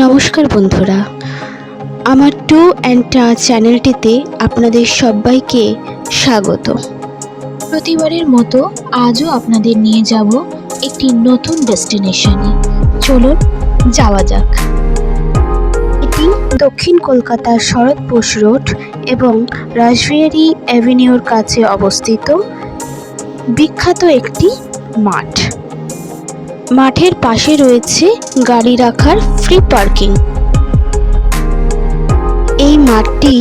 নমস্কার বন্ধুরা, আমার টু অ্যান্ড চ্যানেলটিতে আপনাদের সবাইকে স্বাগত। প্রতিবারের মতো আজও আপনাদের নিয়ে যাব একটি নতুন ডেস্টিনেশনে। চলুন যাওয়া যাক। এটি দক্ষিণ কলকাতার শরৎ বোস রোড এবং রাসবিহারী অ্যাভিনিউর কাছে অবস্থিত বিখ্যাত একটি মাঠ। মাঠের পাশে রয়েছে গাড়ি রাখার ফ্রি পার্কিং। এই মাঠটি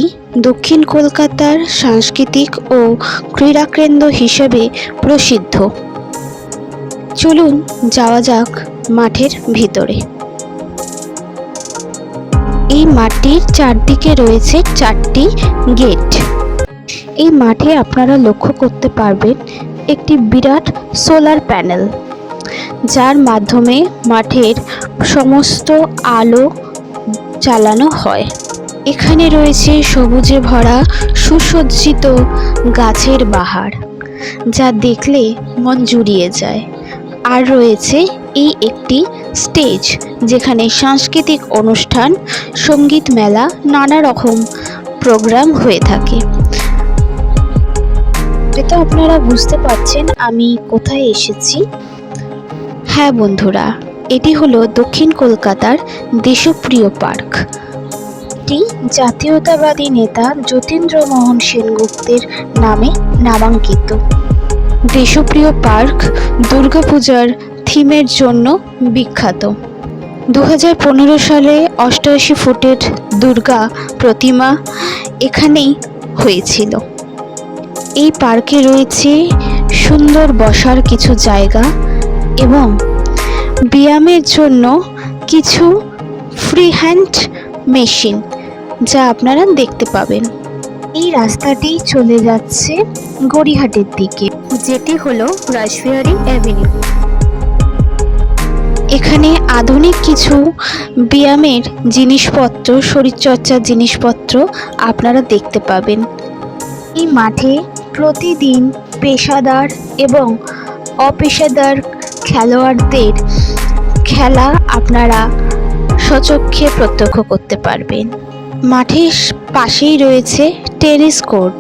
দক্ষিণ কলকাতার সাংস্কৃতিক ও ক্রীড়াকেন্দ্র হিসেবে প্রসিদ্ধ। চলুন যাওয়া যাক মাঠের ভিতরে। এই মাঠটির চারদিকে রয়েছে 4টি গেট। এই মাঠে আপনারা লক্ষ্য করতে পারবেন একটি বিরাট সোলার প্যানেল, যার মাধ্যমে মাঠের সমস্ত আলো চালানো হয়। এখানে রয়েছে সবুজে ভরা সুসজ্জিত গাছের বাহার, যা দেখলে মন জুড়িয়ে যায়। আর রয়েছে এই একটি স্টেজ, যেখানে সাংস্কৃতিক অনুষ্ঠান, সঙ্গীত মেলা, নানা রকম প্রোগ্রাম হয়ে থাকে। এটা আপনারা বুঝতে পারছেন আমি কোথায় এসেছি। হ্যাঁ বন্ধুরা, এটি হলো দক্ষিণ কলকাতার দেশপ্রিয় পার্ক। এটি জাতীয়তাবাদী নেতা যতীন্দ্রমোহন সেনগুপ্তের নামে নামাঙ্কিত। দেশপ্রিয় পার্ক দুর্গাপূজার থিমের জন্য বিখ্যাত। 2015 সালে 88 ফুটের দুর্গা প্রতিমা এখানেই হয়েছিল। এই পার্কে রয়েছে সুন্দর বসার কিছু জায়গা এবং ব্যায়ামের জন্য কিছু ফ্রি হ্যান্ড মেশিন, যা আপনারা দেখতে পাবেন। এই রাস্তাটি চলে যাচ্ছে গড়িয়াহাটের দিকে, যেটি হলো রাসবিহারী অ্যাভিনিউ। এখানে আধুনিক কিছু ব্যায়ামের জিনিসপত্র, শরীরচর্চার জিনিসপত্র আপনারা দেখতে পাবেন। এই মাঠে প্রতিদিন পেশাদার এবং অপেশাদার খেলোয়াড়দের খেলা আপনারা সচক্ষে প্রত্যক্ষ করতে পারবেন। মাঠের পাশেই রয়েছে টেনিস কোর্ট,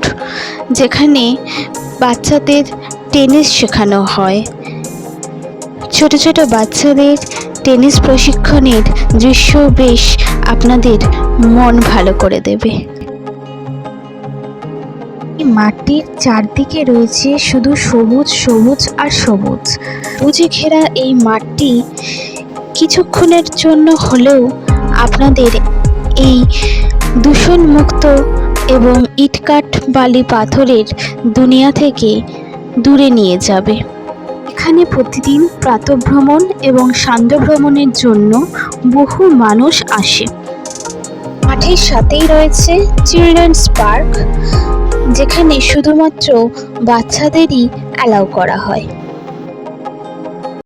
যেখানে বাচ্চাদের টেনিস শেখানো হয়। ছোট ছোট বাচ্চাদের টেনিস প্রশিক্ষণের দৃশ্য বেশ আপনাদের মন ভালো করে দেবে। এই মাঠটির চারদিকে রয়েছে শুধু সবুজ সবুজ আর সবুজ। সবুজে ঘেরা এই মাঠটি কিছুক্ষণের জন্য হলেও আপনাদের এই দূষণমুক্ত এবং ইটকাঠ বালি পাথরের দুনিয়া থেকে দূরে নিয়ে যাবে। এখানে প্রতিদিন প্রাতঃভ্রমণ এবং সান্ধ্য ভ্রমণের জন্য বহু মানুষ আসে। মাঠের সাথেই রয়েছে চিলড্রেন্স পার্ক, যেখানে শুধুমাত্র বাচ্চাদেরই অ্যালাউ করা হয়।